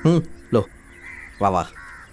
लो। वाह वाह,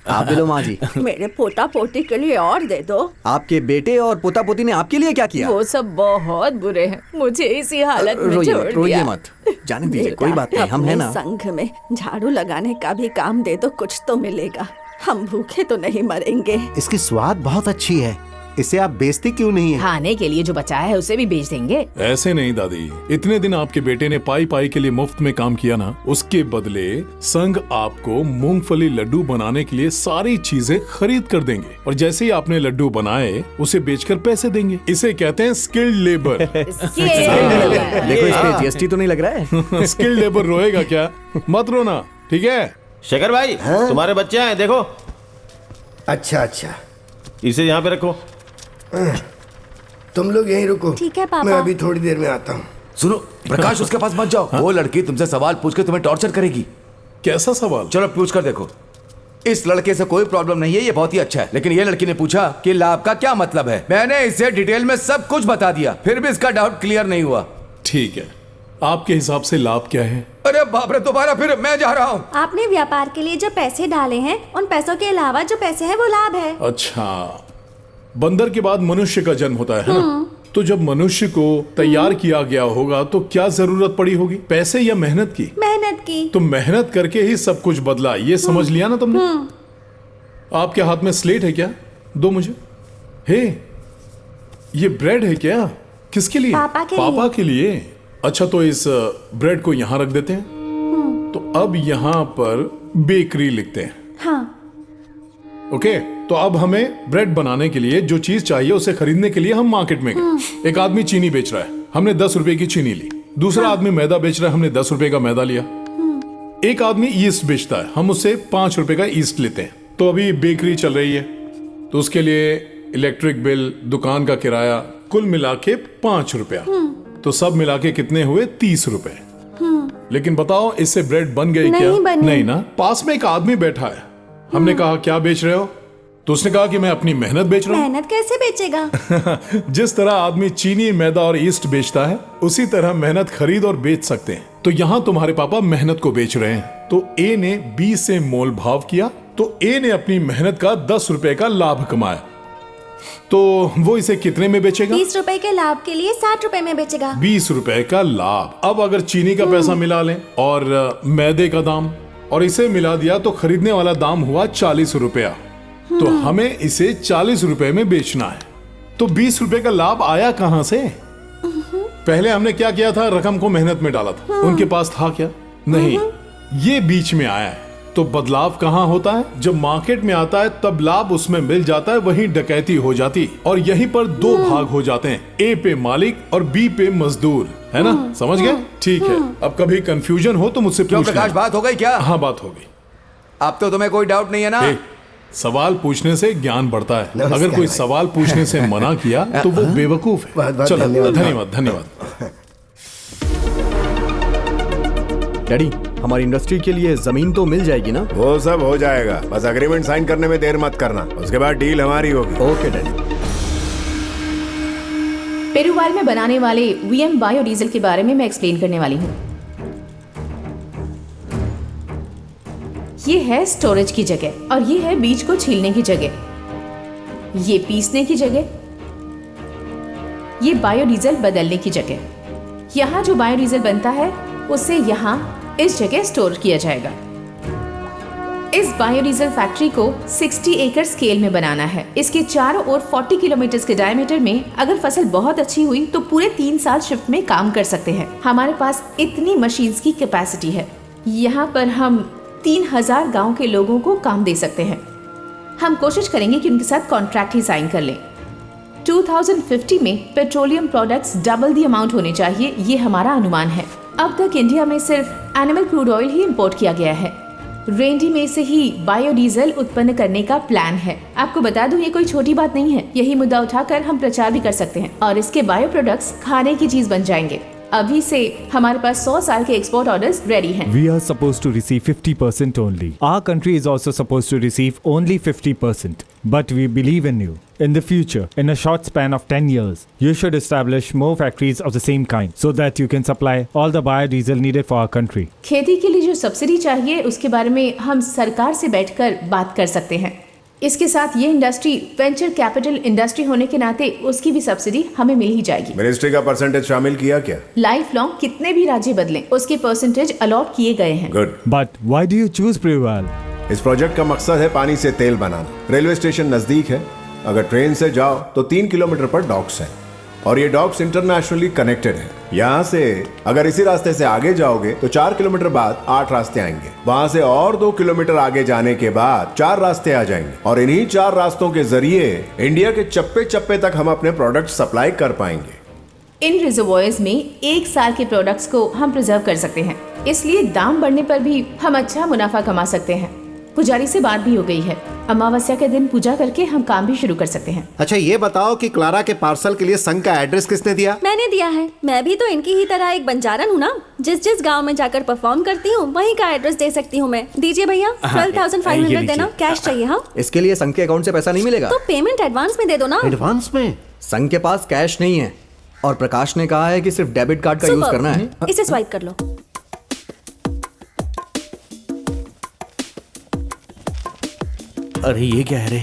आप भी लो माँ जी। मेरे पोता पोती के लिए और दे दो। आपके बेटे और पोता पोती ने आपके लिए क्या किया? वो सब बहुत बुरे हैं, मुझे इसी हालत में छोड़ दिया। रोइए मत, जाने दीजिए, कोई बात नहीं, हम हैं ना। संघ में झाड़ू लगाने का भी काम दे दो, कुछ तो मिलेगा। हम भूखे तो नहीं मरेंगे। इसकी स्वाद बहुत अच्छी है, इसे आप बेचते क्यों नहीं है? खाने के लिए जो बचा है उसे भी बेच देंगे। ऐसे नहीं दादी, इतने दिन आपके बेटे ने पाई पाई के लिए मुफ्त में काम किया ना, उसके बदले संघ आपको मूंगफली लड्डू बनाने के लिए सारी चीजें खरीद कर देंगे, और जैसे ही आपने लड्डू बनाए उसे बेचकर पैसे देंगे। इसे कहते हैं स्किल्ड लेबर। देखो, इस पे जीएसटी तो नहीं लग रहा है? स्किल्ड लेबर रोएगा क्या? मत रोना, ठीक है? शेखर भाई, तुम्हारे बच्चे आए, देखो। अच्छा अच्छा, इसे यहाँ पे रखो। तुम लोग यहीं रुको। ठीक है पापा। मैं अभी थोड़ी देर में आता हूँ। सुनो प्रकाश, उसके पास मत जाओ। वो लड़की तुमसे सवाल पूछ के तुम्हें टॉर्चर करेगी। कैसा सवाल? चलो पूछ कर देखो। इस लड़के से कोई प्रॉब्लम नहीं है, ये बहुत ही अच्छा है, लेकिन ये लड़की ने पूछा कि लाभ का क्या मतलब है। मैंने इसे डिटेल में सब कुछ बता दिया, फिर भी इसका डाउट क्लियर नहीं हुआ। ठीक है, आपके हिसाब से लाभ क्या है? अरे बाप रे, दोबारा फिर मैं जा रहा हूँ। आपने व्यापार के लिए जो पैसे डाले हैं, उन पैसों के अलावा जो पैसे हैं वो लाभ है। अच्छा, बंदर के बाद मनुष्य का जन्म होता है ना? तो जब मनुष्य को तैयार किया गया होगा तो क्या जरूरत पड़ी होगी, पैसे या मेहनत की? मेहनत की। तो मेहनत करके ही सब कुछ बदला, ये समझ लिया ना तुमने? आपके हाथ में स्लेट है क्या? दो मुझे। हे, ये ब्रेड है क्या? किसके लिए? पापा के लिए। अच्छा, तो इस ब्रेड को यहाँ रख देते हैं। तो अब यहाँ पर बेकरी लिखते हैं। हाँ। ओके, तो अब हमें ब्रेड बनाने के लिए जो चीज चाहिए उसे खरीदने के लिए हम मार्केट में गए। एक आदमी चीनी बेच रहा है, हमने 10 रुपए की चीनी ली। दूसरा आदमी मैदा बेच रहा है, हमने 10 रुपए का मैदा लिया। एक आदमी ईस्ट बेचता है, हम उससे 5 रुपए का ईस्ट लेते हैं। तो अभी बेकरी चल रही है, तो उसके लिए इलेक्ट्रिक बिल, दुकान का किराया, कुल मिला के 5 रुपया। तो सब मिला के कितने हुए? 30 रुपए। लेकिन बताओ, इससे ब्रेड बन गई क्या? नहीं ना। पास में एक आदमी बैठा है, हमने कहा क्या बेच रहे हो? तो उसने कहा कि मैं अपनी मेहनत बेच रहा हूँ। मेहनत कैसे बेचेगा? जिस तरह आदमी चीनी, मैदा और ईस्ट बेचता है, उसी तरह मेहनत खरीद और बेच सकते हैं। तो यहाँ तुम्हारे पापा मेहनत को बेच रहे हैं। तो ए ने बी से मोल भाव किया, तो ए ने अपनी मेहनत का 10 रुपए का लाभ कमाया। तो वो इसे कितने में बेचेगा? 20 रुपए के लाभ के लिए 60 रुपए में बेचेगा। 20 रुपए का लाभ। अब अगर चीनी का पैसा मिला लें और मैदे का दाम, और इसे मिला दिया, तो खरीदने वाला दाम हुआ 40 रुपया। तो हमें इसे 40 रुपए में बेचना है। तो 20 रुपए का लाभ आया कहां से? पहले हमने क्या किया था? रकम को मेहनत में डाला था। उनके पास था क्या? नहीं, ये बीच में आया है। तो बदलाव कहां होता है? जब मार्केट में आता है तब लाभ उसमें मिल जाता है, वहीं डकैती हो जाती, और यहीं पर 2 भाग हो जाते हैं, ए पे मालिक और बी पे मजदूर, है ना? समझ गए? ठीक है। अब कभी कंफ्यूजन हो तो मुझसे क्यों प्रकाश, बात हो गई क्या? हाँ, बात हो गई। अब तो तुम्हें कोई डाउट नहीं है ना? सवाल पूछने से ज्ञान बढ़ता है। अगर कोई सवाल पूछने से मना किया तो वो बेवकूफ है। चलो, धन्यवाद धन्यवाद। डैडी, हमारी इंडस्ट्री के लिए जमीन तो मिल जाएगी ना? वो सब हो जाएगा, बस एग्रीमेंट साइन करने में देर मत करना, उसके बाद डील हमारी होगी। Okay daddy. पेरूवाल में बनाने वाले वीएम बायोडीजल के बारे में मैं एक्सप्लेन करने वाली हूँ। ये है स्टोरेज की जगह, और ये है बीज को छीलने की जगह, ये पीसने की जगह, ये बायोडीजल बदलने की जगह। यहाँ जो बायोडीजल बनता है उसे यहाँ इस जगह स्टोर किया जाएगा। इस बायोडीजल फैक्ट्री को 60 एकड़ स्केल में बनाना है। इसके चारों ओर 40 किलोमीटर के डायमीटर में अगर फसल बहुत अच्छी हुई तो पूरे 3 साल शिफ्ट में काम कर सकते हैं। हमारे पास इतनी मशीन्स की कैपेसिटी है। यहाँ पर हम 3000 गांव के लोगों को काम दे सकते हैं। हम कोशिश करेंगे कि उनके साथ कॉन्ट्रैक्ट ही साइन कर लें। 2050 में petroleum products double the amount होने चाहिए, ये हमारा अनुमान है। अब तक इंडिया में सिर्फ एनिमल क्रूड ऑयल ही इंपोर्ट किया गया है। रेंडी में से ही बायोडीजल उत्पन्न करने का प्लान है। आपको बता दूं, ये कोई छोटी बात नहीं है। यही मुद्दा उठाकर हम प्रचार भी कर सकते हैं और इसके बायो प्रोडक्ट्स खाने की चीज बन जाएंगे। अभी से हमारे पास 100 साल के एक्सपोर्ट ऑर्डर्स रेडी हैं। We are supposed to receive 50% only. Our country is also supposed to receive only 50%. But we believe in you. In the future, in a short span of 10 years, you should establish more factories of the same kind so that you can supply all the biodiesel needed for our country. खेती के लिए जो subsidy चाहिए उसके बारे में हम सरकार से बैठकर बात कर सकते हैं। इसके साथ ये इंडस्ट्री वेंचर कैपिटल इंडस्ट्री होने के नाते उसकी भी सब्सिडी हमें मिल ही जाएगी। मिनिस्ट्री का परसेंटेज शामिल किया क्या? लाइफ लॉन्ग कितने भी राज्य बदलें उसके परसेंटेज अलॉट किए गए हैं। Good. But why do you choose Preval? इस प्रोजेक्ट का मकसद है पानी से तेल बनाना। रेलवे स्टेशन नजदीक है, अगर ट्रेन से जाओ तो 3 किलोमीटर पर डॉक्स है और ये डॉक्स इंटरनेशनली कनेक्टेड है। यहाँ से अगर इसी रास्ते से आगे जाओगे तो 4 किलोमीटर बाद 8 रास्ते आएंगे, वहाँ से और 2 किलोमीटर आगे जाने के बाद 4 रास्ते आ जाएंगे और इन्हीं 4 रास्तों के जरिए इंडिया के चप्पे चप्पे तक हम अपने प्रोडक्ट सप्लाई कर पाएंगे। इन रिजर्वॉयर्स में 1 साल के प्रोडक्ट्स को हम प्रिजर्व कर सकते हैं, इसलिए दाम बढ़ने पर भी हम अच्छा मुनाफा कमा सकते हैं। पुजारी से बात भी हो गई है, अमावस्या के दिन पूजा करके हम काम भी शुरू कर सकते हैं। अच्छा ये बताओ कि क्लारा के पार्सल के लिए संघ का एड्रेस किसने दिया? मैंने दिया है। मैं भी तो इनकी ही तरह एक बंजारन हूँ ना, जिस गांव में जाकर परफॉर्म करती हूँ वहीं का एड्रेस दे सकती हूँ मैं। दीजिए भैया 12,500 देना, कैश चाहिए। हाँ, इसके लिए संघ के अकाउंट से पैसा नहीं मिलेगा। तो पेमेंट एडवांस में दे दो ना। एडवांस में? संघ के पास कैश नहीं है और प्रकाश ने कहा है कि सिर्फ डेबिट कार्ड का यूज करना है। इसे स्वाइप कर लो। अरे ये क्या है रे?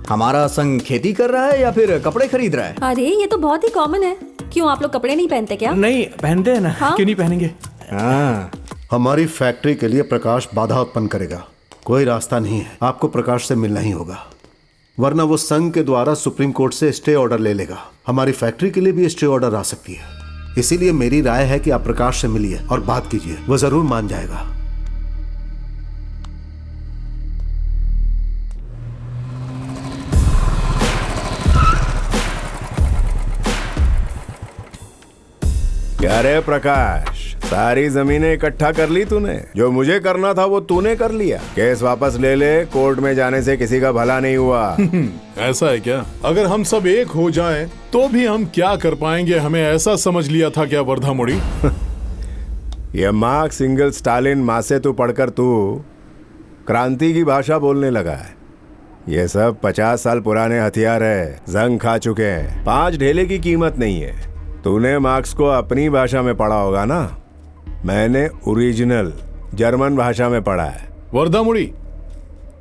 हमारा संघ खेती कर रहा है या फिर कपड़े खरीद रहा है? अरे ये तो बहुत ही कॉमन है। क्यों आप लोग कपड़े नहीं पहनते क्या? नहीं पहनते हैं ना। हाँ? क्यों नहीं पहनेंगे? हाँ। हमारी फैक्ट्री के लिए प्रकाश बाधा उत्पन्न करेगा। कोई रास्ता नहीं है, आपको प्रकाश से मिलना ही होगा, वरना वो संघ के द्वारा सुप्रीम कोर्ट से स्टे ऑर्डर ले लेगा। हमारी फैक्ट्री के लिए भी स्टे ऑर्डर आ सकती है, इसीलिए मेरी राय है कि आप प्रकाश से मिलिए और बात कीजिए, वो जरूर मान जाएगा। क्या रे प्रकाश, सारी जमीनें इकट्ठा कर ली तूने? जो मुझे करना था वो तूने कर लिया। केस वापस ले ले, कोर्ट में जाने से किसी का भला नहीं हुआ। ऐसा है क्या? अगर हम सब एक हो जाएं, तो भी हम क्या कर पाएंगे? हमें ऐसा समझ लिया था क्या वर्धा मुड़ी? ये मार्क्स, एंगल्स, स्टालिन, मासे तू पढ़कर तू क्रांति की भाषा बोलने लगा है। ये सब 50 साल पुराने हथियार है, जंग खा चुके हैं। 5 ढेले की कीमत नहीं है। तूने मार्क्स को अपनी भाषा में पढ़ा होगा ना, मैंने ओरिजिनल जर्मन भाषा में पढ़ा है। वर्धा मुड़ी,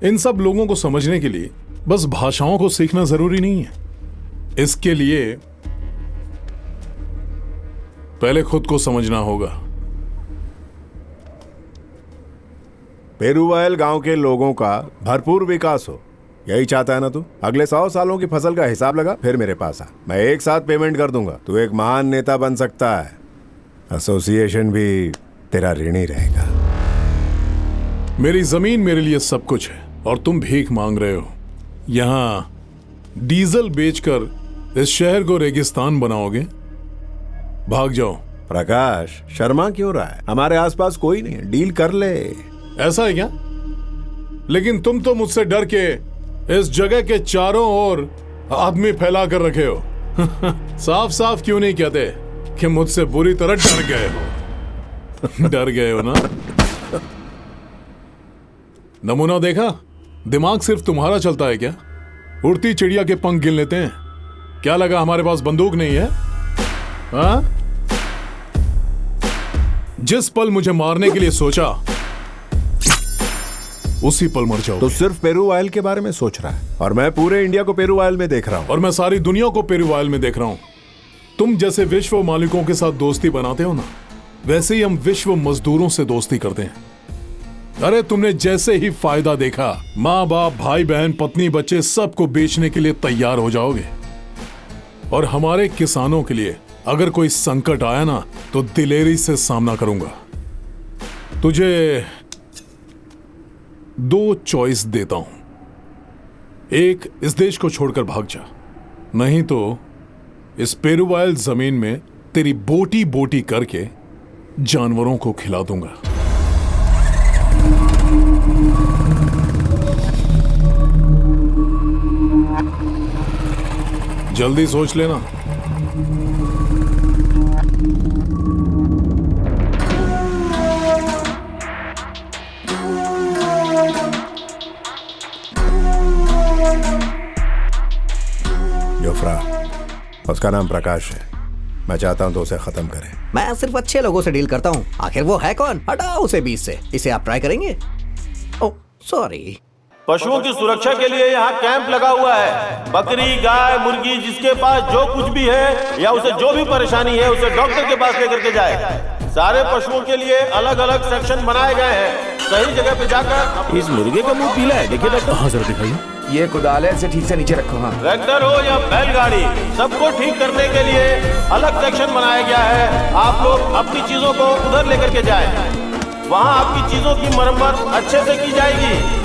इन सब लोगों को समझने के लिए बस भाषाओं को सीखना जरूरी नहीं है। इसके लिए पहले खुद को समझना होगा। पेरुवाइल गांव के लोगों का भरपूर विकास हो, यही चाहता है ना तू? अगले 100 सालों की फसल का हिसाब लगा, फिर मेरे पास आ, मैं एक साथ पेमेंट कर दूंगा। तू एक महान नेता बन सकता है, एसोसिएशन भी तेरा ऋणी रहेगा। मेरी जमीन मेरे लिए सब कुछ है और तुम भीख मांग रहे हो। यहाँ डीजल बेचकर इस शहर को रेगिस्तान बनाओगे? भाग जाओ। प्रकाश, शर्मा क्यों रहा है? हमारे आसपास कोई नहीं है, डील कर ले। ऐसा है क्या? लेकिन तुम तो मुझसे डर के इस जगह के चारों ओर आदमी फैला कर रखे हो। साफ साफ क्यों नहीं कहते कि मुझसे बुरी तरह डर गए हो? डर गए हो ना? नमूना देखा? दिमाग सिर्फ तुम्हारा चलता है क्या? उड़ती चिड़िया के पंख गिन लेते हैं। क्या लगा हमारे पास बंदूक नहीं है? हाँ? जिस पल मुझे मारने के लिए सोचा उसी पल मर जाओ। तो सिर्फ पेरुवाइल के बारे में सोच रहा है और मैं पूरे इंडिया को पेरुवाइल में देख रहा हूं। और मैं सारी दुनिया को पेरुवाइल में देख रहा हूं। तुम जैसे विश्व मालिकों के साथ दोस्ती बनाते हो ना, वैसे ही हम विश्व मजदूरों से दोस्ती करते हैं। अरे तुमने जैसे ही फायदा देखा, माँ बाप, भाई बहन, पत्नी, बच्चे सबको बेचने के लिए तैयार हो जाओगे। और हमारे किसानों के लिए अगर कोई संकट आया ना, तो दिलेरी से सामना करूंगा। तुझे 2 चॉइस देता हूं। एक, इस देश को छोड़कर भाग जा, नहीं तो इस पेरुवाइल जमीन में तेरी बोटी बोटी करके जानवरों को खिला दूंगा। जल्दी सोच लेना। जोफ्रा, उसका नाम प्रकाश है। मैं चाहता हूं तो उसे खत्म करें। मैं सिर्फ अच्छे लोगों से डील करता हूँ। आखिर वो है कौन? हटाओ उसे बीच से। इसे आप ट्राई करेंगे? Oh sorry. पशुओं की सुरक्षा के लिए यहाँ कैंप लगा हुआ है। बकरी, गाय, मुर्गी, जिसके पास जो कुछ भी है या उसे जो भी परेशानी है उसे डॉक्टर के पास लेकर के जाए। सारे पशुओं के लिए अलग अलग सेक्शन बनाए गए हैं। सही जगह पे जाकर। इस मुर्गे का मुंह पीला है, देखिए डॉक्टर। हाँ जरा दिखाइए। ये कुदाल है, इसे ठीक से नीचे रखो। हाँ, ट्रैक्टर हो या बैलगाड़ी, सबको ठीक करने के लिए अलग सेक्शन बनाया गया है। आप लोग अपनी चीजों को उधर लेकर के जाएं। वहाँ आपकी चीजों की मरम्मत अच्छे से की जाएगी।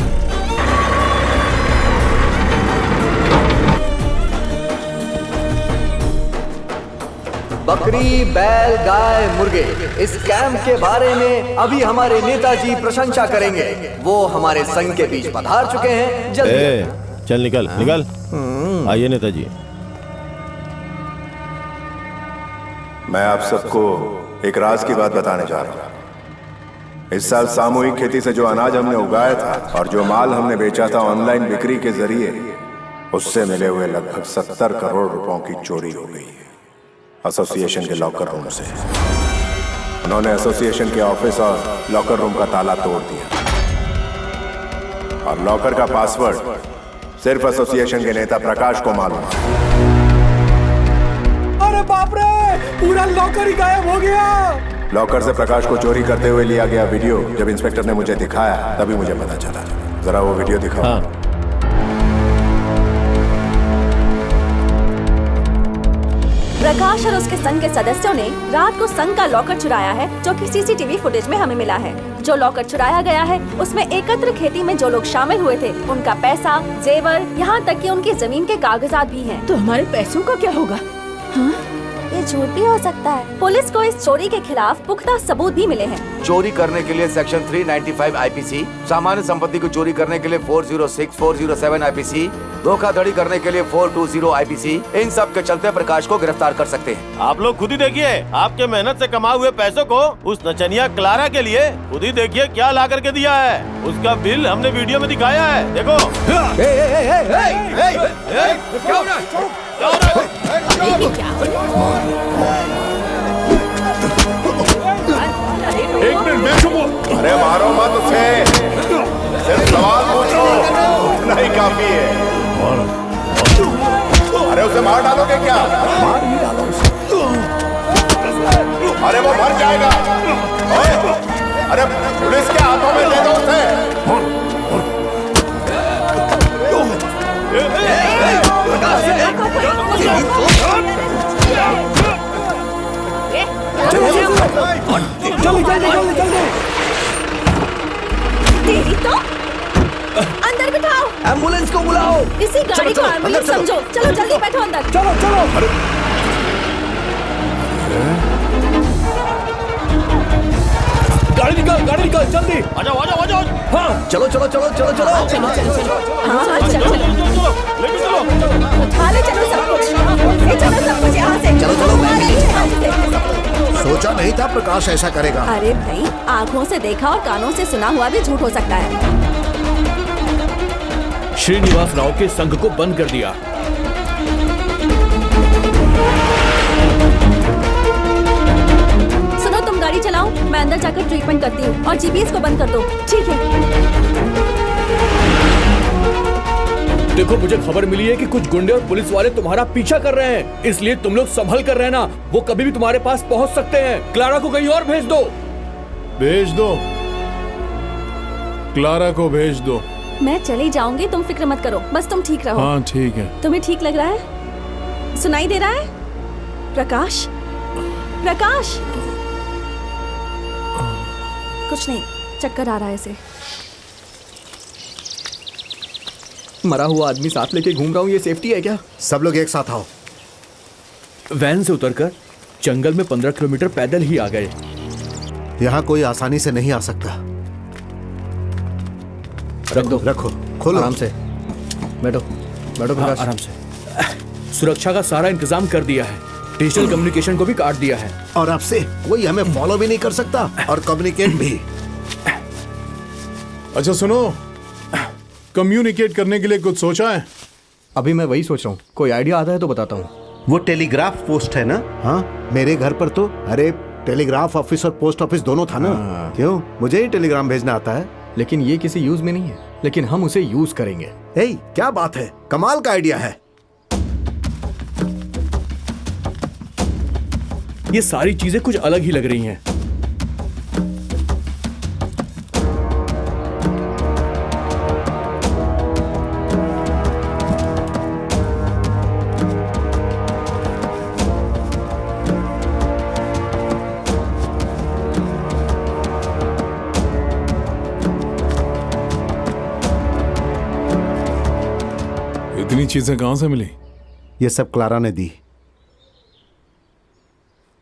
बकरी, बैल, गाय, मुर्गे, इस कैंप के बारे में अभी हमारे नेताजी प्रशंसा करेंगे। वो हमारे संघ के बीच पधार चुके हैं। जल्दी चल निकल निकल। आइए नेताजी। मैं आप सबको एक राज की बात बताने जा रहा हूं। इस साल सामूहिक खेती से जो अनाज हमने उगाया था और जो माल हमने बेचा था ऑनलाइन बिक्री के जरिए, उससे मिले हुए लगभग 70 करोड़ रुपयों की चोरी हो गई है एसोसिएशन के लॉकर रूम से। उन्होंने एसोसिएशन के ऑफिस और लॉकर रूम का ताला तोड़ दिया और लॉकर का पासवर्ड सिर्फ एसोसिएशन के नेता प्रकाश को मालूम। अरे बाप रे, पूरा लॉकर ही गायब हो गया। लॉकर से प्रकाश को चोरी करते हुए लिया गया वीडियो जब इंस्पेक्टर ने मुझे दिखाया तभी मुझे पता चला। जरा वो वीडियो दिखाओ। हाँ। प्रकाश और उसके संघ के सदस्यों ने रात को संघ का लॉकर चुराया है, जो कि सीसीटीवी फुटेज में हमें मिला है। जो लॉकर चुराया गया है उसमें एकत्र खेती में जो लोग शामिल हुए थे उनका पैसा, जेवर, यहाँ तक कि उनकी जमीन के कागजात भी हैं। तो हमारे पैसों का क्या होगा? हाँ? ये झूठ भी हो सकता है। पुलिस को इस चोरी के खिलाफ पुख्ता सबूत भी मिले हैं। चोरी करने के लिए सेक्शन 395 आईपीसी, सामान्य संपत्ति को चोरी करने के लिए 406, 407 आईपीसी, धोखाधड़ी करने के लिए 420 आईपीसी, इन सब के चलते प्रकाश को गिरफ्तार कर सकते हैं। आप लोग खुद ही देखिए, आपके मेहनत से कमाए हुए पैसों को उस नचनिया क्लारा के लिए खुद ही देखिए क्या ला करके दिया है। उसका बिल हमने वीडियो में दिखाया है, देखो। एक मिनट, मैं चुप। अरे मारो मत उसे, सिर्फ सवाल पूछो, इतना ही काफी है। अरे उसे मार डालोगे क्या? मार ही डालो उसे। अरे वो मर जाएगा। अरे पुलिस के हाथों में दे दो उसे। तेरी तो अंदर बिठाओ। एम्बुलेंस को बुलाओ। इसी गाड़ी को एम्बुलेंस समझो। चलो जल्दी बैठो अंदर। चलो चलो। गाड़ी निकाल जल्दी। आ जाओ। हाँ चलो चलो चलो चलो चलो। हाँ चलो लेके चलो। उठा ले, चलो सब कुछ। चलो सब कुछ यहाँ से। चलो। सोचा नहीं था प्रकाश ऐसा करेगा। अरे भाई, आँखों से देखा और कानों से सुना हुआ भी झूठ हो सकता है। श्रीनिवास राव के संघ को बंद कर दिया। सुनो, तुम गाड़ी चलाओ, मैं अंदर जाकर ट्रीटमेंट करती हूँ और जीपीएस को बंद कर दो। ठीक है। देखो, मुझे खबर मिली है कि कुछ गुंडे और पुलिस वाले तुम्हारा पीछा कर रहे हैं, इसलिए तुम लोग संभल कर रहना। वो कभी भी तुम्हारे पास पहुंच सकते हैं। क्लारा को कहीं और भेज दो। भेज दो, क्लारा को भेज दो। मैं चली जाऊंगी, तुम फिक्र मत करो, बस तुम ठीक रहो। हाँ ठीक है। तुम्हें ठीक लग रहा है? सुनाई दे रहा है? प्रकाश, प्रकाश। कुछ नहीं, चक्कर आ रहा है इसे। मरा हुआ आदमी साथ लेके घूम रहा हूँ, ये सेफ्टी है क्या? सब लोग एक साथ आओ। वैन से उतरकर जंगल में 15 किलोमीटर पैदल ही आ गए। यहाँ कोई आसानी से नहीं आ सकता। रख दो, रखो, खोलो। आराम से बैठो प्रकाश। आराम से। सुरक्षा का सारा इंतजाम कर दिया है। डिजिटल कम्युनिकेशन को भी काट दिया है। और आपसे कोई हमें फॉलो भी नहीं कर सकता और कम्युनिकेट भी। अच्छा सुनो, कम्युनिकेट करने के लिए कुछ सोचा है? अभी मैं वही सोच रहा हूँ, कोई आइडिया आता है तो बताता हूँ। वो टेलीग्राफ पोस्ट है ना? हाँ, मेरे घर पर तो अरे टेलीग्राफ ऑफिस और पोस्ट ऑफिस दोनों था ना। क्यों, मुझे ही टेलीग्राम भेजना आता है। लेकिन ये किसी यूज में नहीं है, लेकिन हम उसे यूज करेंगे। क्या बात है, कमाल का आइडिया है। ये सारी चीजें कुछ अलग ही लग रही हैं। इतनी चीजें कहां से मिली? ये सब क्लारा ने दी।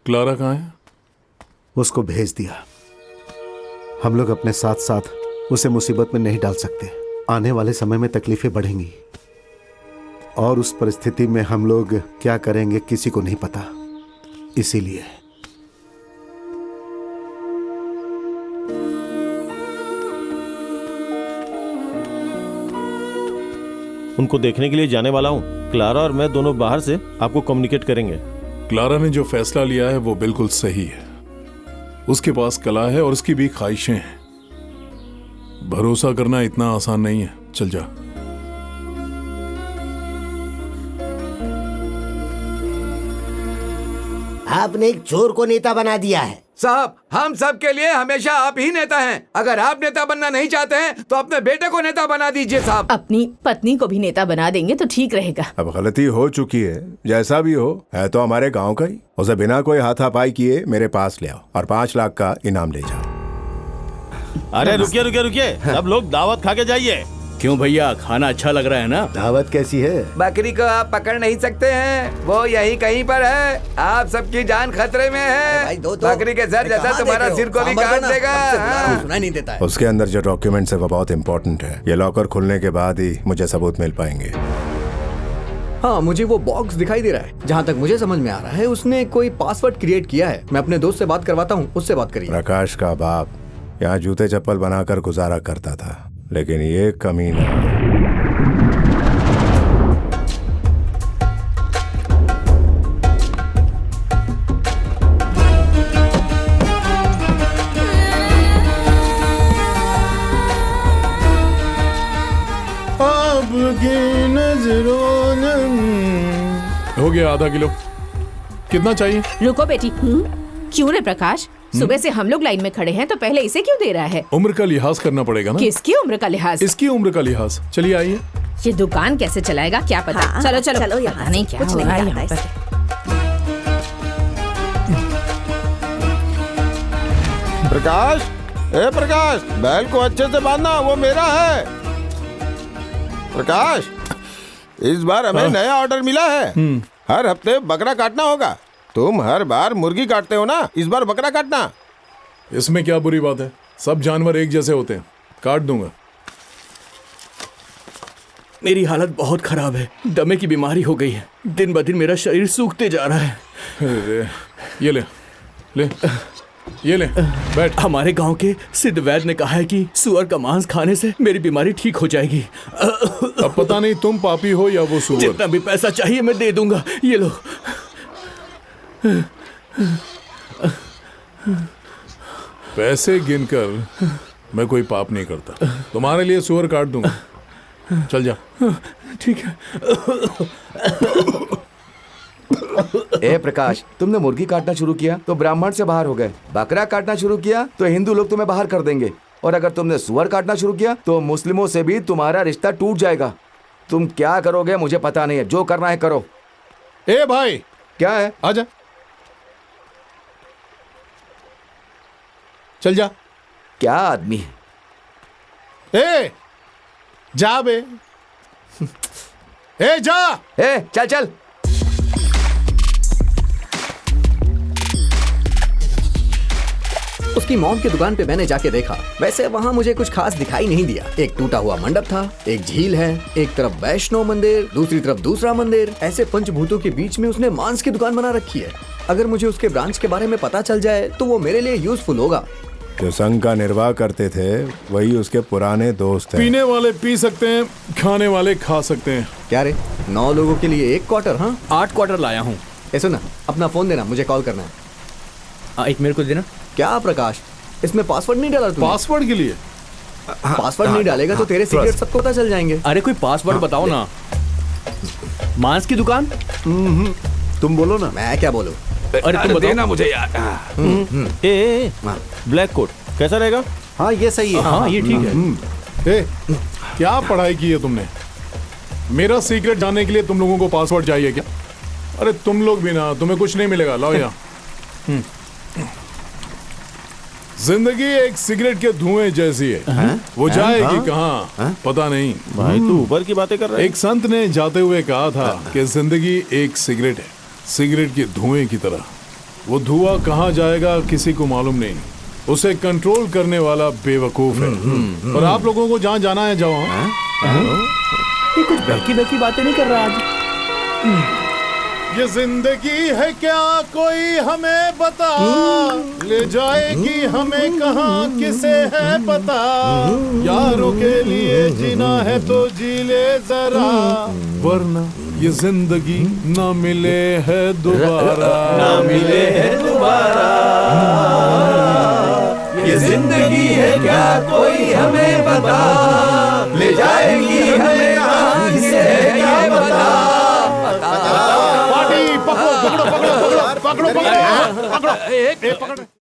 क्लारा कहाँ है? उसको भेज दिया। हम लोग अपने साथ साथ उसे मुसीबत में नहीं डाल सकते। आने वाले समय में तकलीफें बढ़ेंगी और उस परिस्थिति में हम लोग क्या करेंगे किसी को नहीं पता। इसीलिए उनको देखने के लिए जाने वाला हूँ। क्लारा और मैं दोनों बाहर से आपको कम्युनिकेट करेंगे। क्लारा ने जो फैसला लिया है वो बिल्कुल सही है। उसके पास कला है और उसकी भी ख्वाहिशें हैं। भरोसा करना इतना आसान नहीं है। चल जा। आपने एक चोर को नेता बना दिया है। साहब, हम सब के लिए हमेशा आप ही नेता हैं। अगर आप नेता बनना नहीं चाहते हैं तो अपने बेटे को नेता बना दीजिए साहब। अपनी पत्नी को भी नेता बना देंगे तो ठीक रहेगा। अब गलती हो चुकी है, जैसा भी हो, है तो हमारे गांव का ही। उसे बिना कोई हाथापाई किए मेरे पास ले आओ और 5 लाख का इनाम ले जाओ। अरे रुकिए रुकिए रुकिए, सब लोग दावत खा के जाइए। क्यों भैया, खाना अच्छा लग रहा है ना? दावत कैसी है? बकरी को आप पकड़ नहीं सकते हैं, वो यही कहीं पर है। आप सबकी जान खतरे में है। बकरी के सर जैसा तुम्हारा सिर को भी काट देगा। सुनाई नहीं देता है। उसके अंदर जो डॉक्यूमेंट्स है वो बहुत इंपॉर्टेंट है। ये लॉकर खुलने के बाद ही मुझे सबूत मिल पाएंगे। हाँ, मुझे वो बॉक्स दिखाई दे रहा है। जहाँ तक मुझे समझ में आ रहा है उसने कोई पासवर्ड क्रिएट किया है। मैं अपने दोस्त से बात करवाता हूँ, उससे बात करिए। प्रकाश का बाप यहाँ जूते चप्पल बनाकर गुजारा करता था, लेकिन ये कमीना हो गया आधा किलो। कितना चाहिए? रुको बेटी। क्यों रे प्रकाश, सुबह से हम लोग लाइन में खड़े हैं तो पहले इसे क्यों दे रहा है? उम्र का लिहाज करना पड़ेगा ना। किसकी उम्र का लिहाज? इसकी उम्र का लिहाज। चलिए आइए। ये दुकान कैसे चलाएगा क्या पता। हाँ, चलो चलो चलो, पता नहीं क्या कुछ हो नहीं रहा है आता यहाँ इसे। पर। प्रकाश, ए प्रकाश, बैल को अच्छे से बांधना, वो मेरा है। प्रकाश, इस बार हमें नया ऑर्डर मिला है। हर हफ्ते बकरा काटना होगा। तुम हर बार मुर्गी काटते हो ना, इस बार बकरा काटना। इसमें क्या बुरी बात है? सब जानवर एक जैसे होते हैं, काट दूंगा। मेरी हालत बहुत खराब है। दमे की बीमारी हो गई है। दिन ब दिन मेरा शरीर सूखते जा रहा है। अरे, ये ले ले, ये ले, बैठ। हमारे गांव के सिद्ध वैद्य ने कहा है कि सुअर का मांस खाने से मेरी बीमारी ठीक हो जाएगी। अब पता नहीं तुम पापी हो या वो सुअर। जितना भी पैसा चाहिए मैं दे दूंगा। ये लो। पैसे गिनकर मैं कोई पाप नहीं करता। तुम्हारे लिए सुअर काट दूंगा। चल जा। ठीक है। ए प्रकाश, तुमने मुर्गी काटना शुरू किया तो ब्राह्मण से बाहर हो गए। बकरा काटना शुरू किया तो हिंदू लोग तुम्हें बाहर कर देंगे। और अगर तुमने सुअर काटना शुरू किया तो मुस्लिमों से भी तुम्हारा रिश्ता टूट जाएगा। तुम क्या करोगे मुझे पता नहीं है, जो करना है करो। ए भाई, क्या है? आजा, चल जा। क्या आदमी है? ए जा बे। ए जा। ए चल चल। उसकी मॉम की दुकान पे मैंने जाके देखा। वैसे वहाँ मुझे कुछ खास दिखाई नहीं दिया। एक टूटा हुआ मंडप था, एक झील है, एक तरफ वैष्णो मंदिर, दूसरी तरफ दूसरा मंदिर। ऐसे पंचभूतों के बीच में उसने मांस की दुकान बना रखी है। अगर मुझे उसके ब्रांच के बारे में पता चल जाए तो वो मेरे लिए यूजफुल होगा। जो संघ का निर्वाह करते थे वही उसके पुराने दोस्त हैं। पीने वाले पी सकते हैं, खाने वाले खा सकते हैं। क्या रे, 9 लोगों के लिए 1 क्वार्टर? हाँ 8 क्वार्टर लाया हूँ। ऐसा ना, अपना फोन देना, मुझे कॉल करना है। एक मेरे को देना। क्या प्रकाश, इसमें पासवर्ड नहीं डाला तूने? पासवर्ड के लिए? पासवर्ड नहीं डालेगा तो तेरे सिगरेट सबको पता चल जाएंगे। अरे कोई पासवर्ड बताओ ना। मांस की दुकान? तुम बोलो ना। मैं क्या बोलूं? अरे तुम बताओ ना मुझे यार। ब्लैक कोट कैसा रहेगा? हाँ ये सही है। हाँ ये ठीक है। ए, क्या पढ़ाई की है तुमने? मेरा सीक्रेट जानने के लिए तुम लोगों को पासवर्ड चाहिए क्या? अरे तुम लोग भी ना, तुम्हें कुछ नहीं मिलेगा। लाओ यहाँ। जिंदगी एक सिगरेट के धुएं जैसी है। वो जाएगी कहाँ पता नहीं। भाई तू ऊपर की बातें कर रहा है। एक संत ने जाते हुए कहा था कि जिंदगी एक सिगरेट है, सिगरेट के धुएं की तरह। वो धुआं कहाँ जाएगा किसी को मालूम नहीं, उसे कंट्रोल करने वाला बेवकूफ है। और आप लोगों को जहाँ जाना है जाओ। ये कुछ बहकी बातें नहीं कर रहा आज। ये जिंदगी है क्या कोई हमें बता, ले जाएगी हमें कहाँ किसे है पता। यारों के लिए जीना है तो जी ले जरा, वरना ये जिंदगी ना मिले है दोबारा। ना मिले है दोबारा। ये जिंदगी है क्या कोई हमें बता, ले जाएगी हमें कहाँ किसे क्या पता। पकड़ो पकड़ो पकड़ो पकड़ो पकड़ो पकड़ो पकड़ो।